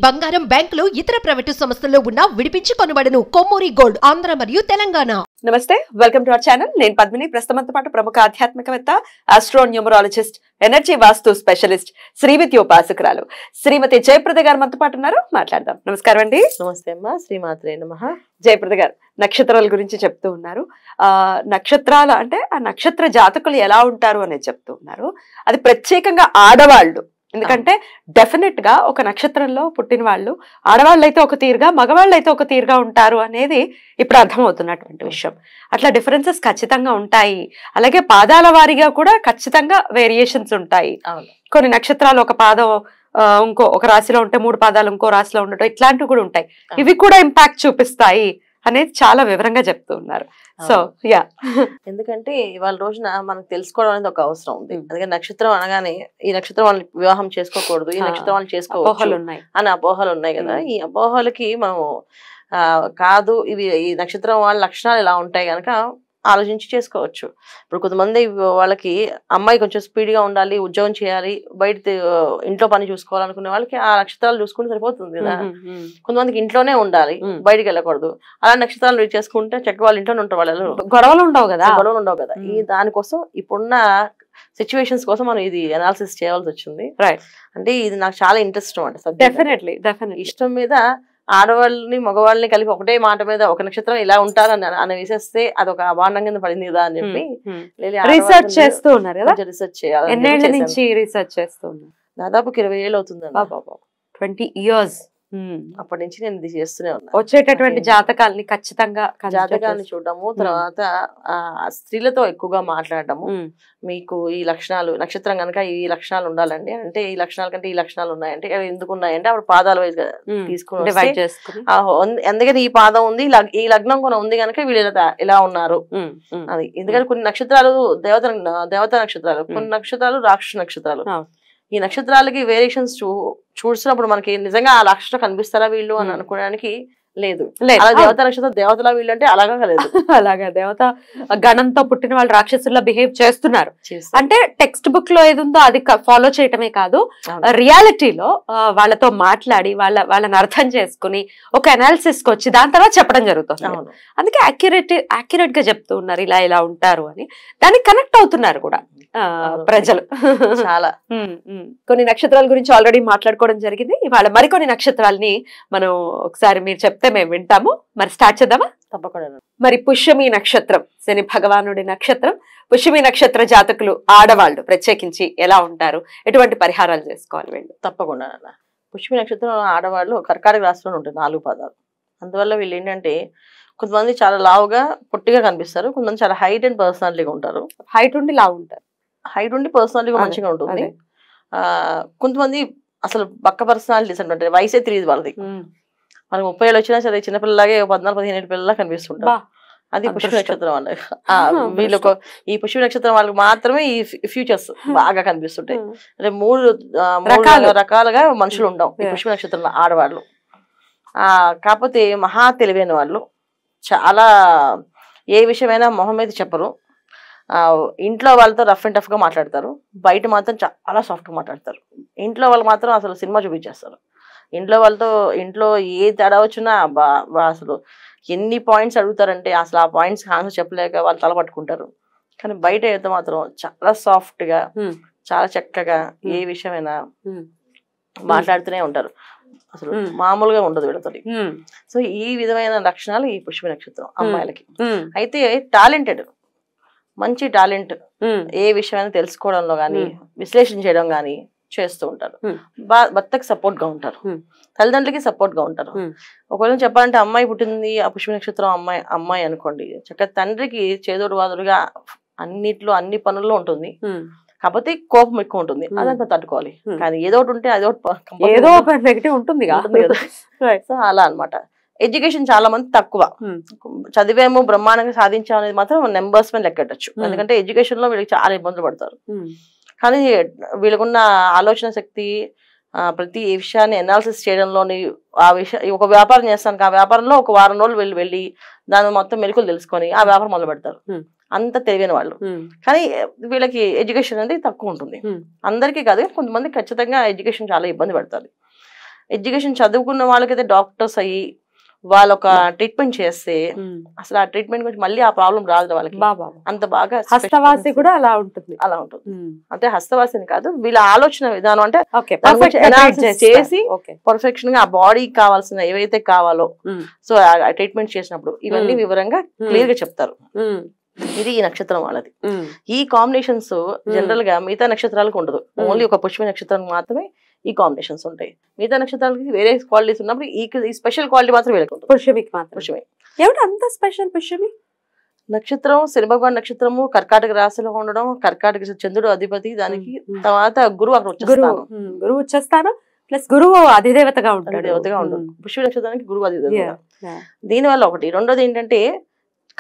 బంగారం, బ్యాంకులు, ఇతర ప్రైవేటు సంస్థల్లో ఉన్న విడిపించి కొనబడును. కొమ్మూరి గోల్డ్, ఆంధ్ర మరియు తెలంగాణ. నమస్తే, వెల్కమ్ టు అవర్ ఛానల్. నేను పద్మిని. ప్రస్తుతంతో పాటు ప్రముఖ ఆధ్యాత్మికవేత్త, ఆస్ట్రో న్యూమరాలజిస్ట్, ఎనర్జీ వాస్తు స్పెషలిస్ట్, శ్రీవిద్య ఉపాసకురాలు శ్రీమతి జయప్రద గారు మనతో పాటు ఉన్నారు. మాట్లాడదాం. నమస్కారం అండి. నమస్తే అమ్మా. శ్రీమాత్రే నమః. జయప్రద గారు నక్షత్రాల గురించి చెప్తూ ఉన్నారు. నక్షత్రాలు అంటే ఆ నక్షత్ర జాతకులు ఎలా ఉంటారు అనేది చెప్తూ ఉన్నారు. అది ప్రత్యేకంగా ఆడవాళ్ళు. ఎందుకంటే డెఫినెట్ గా ఒక నక్షత్రంలో పుట్టిన వాళ్ళు ఆడవాళ్ళు అయితే ఒక తీరుగా, మగవాళ్ళు అయితే ఒక తీరుగా ఉంటారు అనేది ఇప్పుడు అర్థమవుతున్నటువంటి విషయం. అట్లా డిఫరెన్సెస్ ఖచ్చితంగా ఉంటాయి. అలాగే పాదాల వారీగా కూడా ఖచ్చితంగా వేరియేషన్స్ ఉంటాయి. కొన్ని నక్షత్రాలు ఒక పాదం ఒక రాశిలో ఉంటే 3 పాదాలు ఇంకో రాశిలో ఉండటం, ఇట్లాంటివి కూడా ఉంటాయి. ఇవి కూడా ఇంపాక్ట్ చూపిస్తాయి అనేది చాలా వివరంగా చెప్తూ ఉన్నారు. సో యా, ఎందుకంటే ఇవాళ రోజున మనకు తెలుసుకోవడం అనేది ఒక అవసరం ఉంది. అందుకే నక్షత్రం అనగానే ఈ నక్షత్రం వాళ్ళని వివాహం చేసుకోకూడదు, ఈ నక్షత్రం వాళ్ళు చేసుకోవచ్చు అని అపోహలు ఉన్నాయి కదా. ఈ అపోహలకి మనము కాదు, ఇవి ఈ నక్షత్రం వాళ్ళ లక్షణాలు ఇలా ఉంటాయి కనుక ఆలోచించి చేసుకోవచ్చు. ఇప్పుడు కొంతమంది వాళ్ళకి అమ్మాయి కొంచెం స్పీడ్గా ఉండాలి, ఉద్యోగం చేయాలి, బయట ఇంట్లో పని చూసుకోవాలనుకునే వాళ్ళకి ఆ నక్షత్రాలు చూసుకుంటే సరిపోతుంది కదా. కొంతమందికి ఇంట్లోనే ఉండాలి, బయటికి వెళ్ళకూడదు. అలా నక్షత్రాలు రీడ్ చేసుకుంటే చక్కగా వాళ్ళ ఇంట్లోనే ఉంటారు. వాళ్ళు గొడవలు ఉండవు కదా. ఈ దానికోసం ఇప్పుడున్న సిచ్యువేషన్స్ కోసం మనం ఇది అనాలిసిస్ చేయాల్సి వచ్చింది. రైట్. అంటే ఇది నాకు చాలా ఇంట్రెస్ట్ అనమాట. డెఫినెట్లీ ఇష్టం మీద ఆడవాళ్ళని మగవాళ్ళని కలిపి ఒకటే మాట మీద ఒక నక్షత్రం ఇలా ఉంటారని అని వేసేస్తే అదొక అభాండం కింద పడింది కదా అని చెప్పి రీసెర్చ్ చేస్తూ ఉన్నారు కదా. రీసెర్చ్ చేయాలి. ఎన్నేళ్ల నుంచి రీసెర్చ్ చేస్తూ ఉన్నారు? దాదాపు 20 ఏళ్ళు అవుతుంది. 20 years. అప్పటి నుంచి నేను ఇది చేస్తూనే ఉన్నా. వచ్చేటటువంటి జాతకాలని ఖచ్చితంగా జాతకాలను చూడడము, తర్వాత స్త్రీలతో ఎక్కువగా మాట్లాడటము. మీకు ఈ లక్షణాలు, నక్షత్రం కనుక ఈ లక్షణాలు ఉండాలండి అంటే ఈ లక్షణాల కంటే ఈ లక్షణాలు ఉన్నాయంటే ఎందుకు ఉన్నాయంటే అప్పుడు పాదాల వైజ్ తీసుకుని ఎందుకని ఈ పాదం ఉంది, ఈ లగ్నం కూడా ఉంది కనుక వీళ్ళు ఇలా ఉన్నారు అది. ఎందుకంటే కొన్ని నక్షత్రాలు దేవత నక్షత్రాలు, కొన్ని నక్షత్రాలు రాక్షస నక్షత్రాలు. ఈ నక్షత్రాలకి వేరియేషన్స్ చూసినప్పుడు మనకి నిజంగా ఆ లక్షణం కనిపిస్తారా వీళ్ళు అని అనుకోవడానికి లేదు. అలా దేవత నక్షత్రం దేవతలా వీళ్ళు అంటే అలాగా లేదు. అలాగా దేవత గణంతో పుట్టిన వాళ్ళు రాక్షసుల్లా బిహేవ్ చేస్తున్నారు అంటే టెక్స్ట్ బుక్ లో ఏది ఉందో అది ఫాలో చేయటమే కాదు, రియాలిటీలో వాళ్ళతో మాట్లాడి వాళ్ళని అర్థం చేసుకుని ఒక అనాలిసిస్ కి వచ్చి దాని తర్వాత చెప్పడం జరుగుతుంది. అందుకే యాక్యురేట్ గా చెప్తూ ఉన్నారు ఇలా ఇలా ఉంటారు అని. దానికి కనెక్ట్ అవుతున్నారు కూడా ప్రజలు చాలా. కొన్ని నక్షత్రాల గురించి ఆల్రెడీ మాట్లాడుకోవడం జరిగింది. ఇవాళ మరికొన్ని నక్షత్రాలని మనం ఒకసారి మీరు చెప్తే మేము వింటాము. మరి స్టార్ట్ చేద్దామా? తప్పకుండా. మరి పుష్యమి నక్షత్రం, శని భగవానుడి నక్షత్రం. పుష్యమి నక్షత్ర జాతకులు ఆడవాళ్ళు ప్రత్యేకించి ఎలా ఉంటారు, ఎటువంటి పరిహారాలు చేసుకోవాలి వీళ్ళు? తప్పకుండా. పుష్యమి నక్షత్రం ఆడవాళ్ళు కర్కాటక రాశిలో ఉంటారు 4 పాదాలు. అందువల్ల వీళ్ళు ఏంటంటే కొంతమంది చాలా లావుగా పొట్టిగా కనిపిస్తారు, కొంతమంది చాలా హైట్ అండ్ పర్సనాలిటీగా ఉంటారు. హైట్ ఉండి లావు ఉంటారు, హైట్ ఉండి పర్సనాలిటీగా మంచిగా ఉంటుంది. కొంతమంది అసలు పక్క పర్సనాలిటీస్ అంటే వయసే తెలియదు వాళ్ళది. మనకు 30 ఏళ్ళు వచ్చినా సరే చిన్నపిల్లలాగే 14-15 ఏళ్ళ పిల్లలా కనిపిస్తుంటారు. అది పుష్యమి నక్షత్రం అన్న వీళ్ళకు. ఈ పుష్యమి నక్షత్రం వాళ్ళకి మాత్రమే ఈ ఫ్యూచర్స్ బాగా కనిపిస్తుంటాయి. అంటే 3 రకాలుగా మనుషులు ఉండవు ఈ పుష్యమి నక్షత్రంలో ఆడవాళ్ళు. కాకపోతే మహా తెలివైన వాళ్ళు, చాలా ఏ విషయమైనా మొహం మీద చెప్పరు. ఇంట్లో వాళ్ళతో రఫ్ అండ్ టఫ్ గా మాట్లాడతారు, బయట మాత్రం చాలా సాఫ్ట్ గా మాట్లాడతారు. ఇంట్లో వాళ్ళు మాత్రం అసలు సినిమా చూపించేస్తారు. ఇంట్లో వాళ్ళతో ఏ తేడా వచ్చినా అసలు ఎన్ని పాయింట్స్ అడుగుతారంటే అసలు ఆ పాయింట్స్ ఆన్సర్ చెప్పలేక వాళ్ళు తల పట్టుకుంటారు. కానీ బయట అయితే మాత్రం చాలా సాఫ్ట్ గా, చాలా చక్కగా ఏ విషయమైనా మాట్లాడుతూనే ఉంటారు. అసలు మామూలుగా ఉండదు వీళ్ళతో. సో ఈ విధమైన లక్షణాలు ఈ పుష్యమి నక్షత్రం అమ్మాయిలకి. అయితే టాలెంటెడ్, మంచి టాలెంట్, ఏ విషయమైనా తెలుసుకోవడంలో గానీ విశ్లేషణ చేయడం గానీ చేస్తూ ఉంటారు. భర్తకి సపోర్ట్ గా ఉంటారు, తల్లిదండ్రులకి సపోర్ట్ గా ఉంటారు. ఒకవేళ చెప్పాలంటే అమ్మాయి పుట్టింది ఆ పుష్యమి నక్షత్రం అమ్మాయి అనుకోండి, చక్కగా తండ్రికి చేదోడు వాదుడుగా అన్నిట్లో అన్ని పనుల్లో ఉంటుంది. కాకపోతే కోపం ఎక్కువ ఉంటుంది, అదంతా తట్టుకోవాలి. కానీ ఏదో ఒకటి ఉంటే ఏదో నెగటివ్ ఉంటుంది కదా. సో అలా అనమాట. ఎడ్యుకేషన్ చాలా మంది తక్కువ చదివేమో బ్రహ్మాండంగా సాధించాం అనేది మాత్రం నెంబర్స్ మీద లెక్కట్టచ్చు. ఎందుకంటే ఎడ్యుకేషన్ లో వీళ్ళకి చాలా ఇబ్బందులు పడతారు. కానీ వీళ్ళకున్న ఆలోచన శక్తి, ప్రతి విషయాన్ని అనాలిసిస్ చేయడంలోని, ఆ ఒక వ్యాపారం చేస్తాను, ఆ వ్యాపారంలో ఒక వారం రోజులు వెళ్ళి దాని మొత్తం మెలకులు తెలుసుకొని ఆ వ్యాపారం మొదలు పెడతారు. అంత తెలియని వాళ్ళు. కానీ వీళ్ళకి ఎడ్యుకేషన్ అనేది తక్కువ ఉంటుంది. అందరికీ కాదు, కొంతమంది ఖచ్చితంగా ఎడ్యుకేషన్ చాలా ఇబ్బంది పడతారు. ఎడ్యుకేషన్ చదువుకున్న వాళ్ళకైతే డాక్టర్స్ అయ్యి వాళ్ళు ఒక ట్రీట్మెంట్ చేస్తే అసలు ఆ ట్రీట్మెంట్ గురించి మళ్ళీ ఆ ప్రాబ్లం రాదు వాళ్ళకి. అంత బాగా హస్తవాసి కూడా అలా ఉంటుంది. అంటే హస్తవాసిని కాదు, వీళ్ళ ఆలోచన విధానం అంటే చేసి పర్ఫెక్షన్ గా ఆ బాడీకి కావాల్సిన ఏవైతే కావాలో సో ఆ ట్రీట్మెంట్ చేసినప్పుడు ఇవన్నీ వివరంగా క్లియర్ గా చెప్తారు. ఇది ఈ నక్షత్రం వాళ్ళది. ఈ కాంబినేషన్స్ జనరల్ గా మిగతా నక్షత్రాలకు ఉండదు, ఓన్లీ ఒక పుష్యమి నక్షత్రం మాత్రమే ఈ కాంబినేషన్స్ ఉంటాయి. మిగతా నక్షత్రాలకి వేరే క్వాలిటీస్ ఉన్నప్పుడు ఈ స్పెషల్ క్వాలిటీ మాత్రం వీళ్ళకి ఉంటుంది. పుష్యమికి మాత్రం. పుష్యమి ఏమిటి అంత స్పెషల్? పుష్యమి నక్షత్రం శని భగవాన్ నక్షత్రము కర్కాటక రాశిలో ఉండడం, కర్కాటక చంద్రుడు అధిపతి, దానికి తర్వాత గురువు అక్కడ గురువు వచ్చేస్తాను ప్లస్ గురువు అధిదేవతగా ఉంటాడు. దేవతగా ఉంటుంది పుష్యమి నక్షత్రానికి గురువు అధిదేవత. దీని వల్ల ఒకటి. రెండోది ఏంటంటే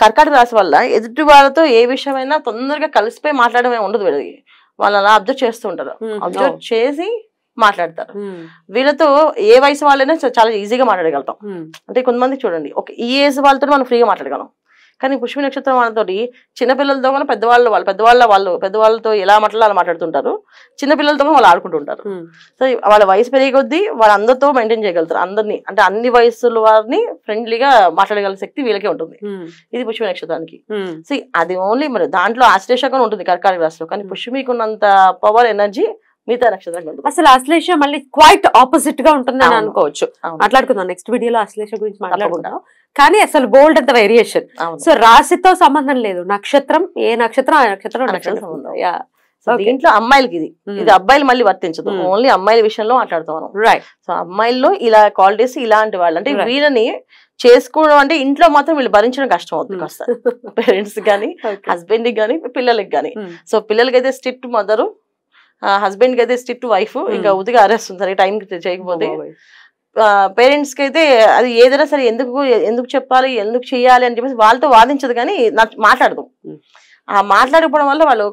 కర్కాటక రాశి వల్ల ఎదుటి వాళ్ళతో ఏ విషయమైనా తొందరగా కలిసిపోయి మాట్లాడమే ఉండదు వీళ్ళకి. వాళ్ళు అలా అబ్జర్వ్ చేస్తూ ఉంటారు, అబ్జర్వ్ చేసి మాట్లాడతారు. వీళ్ళతో ఏ వయసు వాళ్ళైనా చాలా ఈజీగా మాట్లాడగలుగుతాం. అంటే కొంతమంది చూడండి ఒక ఈ ఏజ్ వాళ్ళతో మనం ఫ్రీగా మాట్లాడగలం, కానీ పుష్యమి నక్షత్రం వాళ్ళతో చిన్నపిల్లలతో కూడా పెద్దవాళ్ళతో ఎలా మాట్లాడాలో అలా మాట్లాడుతుంటారు, చిన్నపిల్లలతో వాళ్ళు ఆడుకుంటుంటారు. సో వాళ్ళ వయసు పెరిగే కొద్దీ వాళ్ళందరితో మెయింటైన్ చేయగలుగుతారు అందరినీ. అంటే అన్ని వయసుల వారిని ఫ్రెండ్లీగా మాట్లాడగల శక్తి వీళ్ళకే ఉంటుంది. ఇది పుష్యమి నక్షత్రానికి. సో అది ఓన్లీ మరి దాంట్లో ఆశ్లేషంగా ఉంటుంది కర్కాటక రాశిలో, కానీ పుష్యమికి ఉన్నంత పవర్ ఎనర్జీ మిగతా నక్షత్రం. అసలు ఆశ్లేష మళ్ళీ క్వైట్ ఆపోజిట్ గా ఉంటుంది అని అనుకోవచ్చు. మాట్లాడుకుందాం నెక్స్ట్ వీడియోలో ఆశ్లేష గురించి మాట్లాడుకుందాం. కానీ అసలు బోల్డ్ అంత వేరియేషన్. సో రాశితో సంబంధం లేదు, నక్షత్రం ఏ నక్షత్రం ఆ నక్షత్రం. దీంట్లో అమ్మాయిలకి ఇది అబ్బాయిలు మళ్ళీ వర్తించదు, ఓన్లీ అమ్మాయిల విషయంలో మాట్లాడుతాం మనం. రైట్. సో అమ్మాయిల్లో ఇలా క్వాలిటీస్ ఇలాంటి వాళ్ళు అంటే వీళ్ళని చేసుకోవడం అంటే ఇంట్లో మాత్రం వీళ్ళు భరించడం కష్టం అవుతుంది కాస్త. పేరెంట్స్ గానీ హస్బెండ్ కి గానీ పిల్లలకి గానీ. సో పిల్లలకి అయితే స్ట్రిక్ట్ మదరు, హస్బెండ్ కి అయితే స్ట్రిక్ట్ వైఫ్, ఇంకా ఉదిగా అరేస్తుంది టైం చేయకపోతే. పేరెంట్స్ కి అయితే అది ఏదైనా సరే ఎందుకు చెప్పాలి ఎందుకు చెయ్యాలి అని చెప్పేసి వాళ్ళతో వాదించదు, కానీ మాట్లాడదు. ఆ మాట్లాడకపోవడం వల్ల వాళ్ళు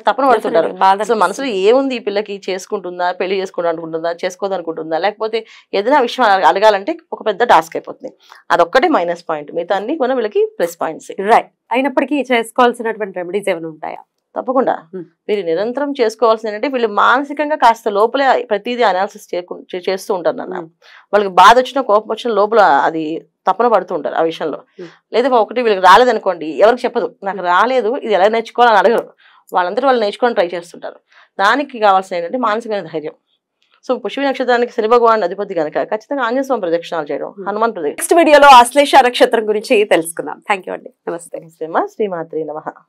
తప్పన పడుతుంటారు. సో మనసులో ఏముంది ఈ పిల్లకి, చేసుకుంటుందా, పెళ్లి చేసుకుంటా అనుకుంటుందా, చేసుకోదనుకుంటుందా, లేకపోతే ఏదైనా విషయం అడగాలంటే ఒక పెద్ద టాస్క్ అయిపోతుంది. అదొక్కటే మైనస్ పాయింట్, మిగతా అన్ని కూడా వీళ్ళకి ప్లస్ పాయింట్స్. రైట్. అయినప్పటికీ చేసుకోవాల్సినటువంటి రెమెడీస్ ఏమైనా ఉంటాయా? తప్పకుండా వీళ్ళు నిరంతరం చేసుకోవాల్సింది ఏంటంటే వీళ్ళు మానసికంగా కాస్త లోపలే ప్రతిదీ అనాలిసిస్ చేస్తూ ఉంటారు నాన్న. వాళ్ళకి బాధ వచ్చినా కోపం వచ్చిన లోపల అది తప్పన పడుతూ ఉంటారు ఆ విషయంలో. లేదా ఒకటి వీళ్ళకి రాలేదనుకోండి, ఎవరికి చెప్పదు నాకు రాలేదు ఇది ఎలా నేర్చుకోవాలని అడగరు, వాళ్ళందరూ వాళ్ళు నేర్చుకోవడానికి ట్రై చేస్తుంటారు. దానికి కావాల్సిన ఏంటంటే మానసికమైన ధైర్యం. సో పుష్యమి నక్షత్రానికి శని భగవాన్ అధిపతి కనుక ఖచ్చితంగా ఆంజనేయ స్వామి ప్రదక్షిణాలు చేయడం, హనుమాన్ ప్రదక్షిణ. నెక్స్ట్ వీడియోలో ఆశ్లేష నక్షత్రం గురించి తెలుసుకుందాం. థ్యాంక్ యూ అండి. నమస్తే. శ్రీమాత్రే నమః.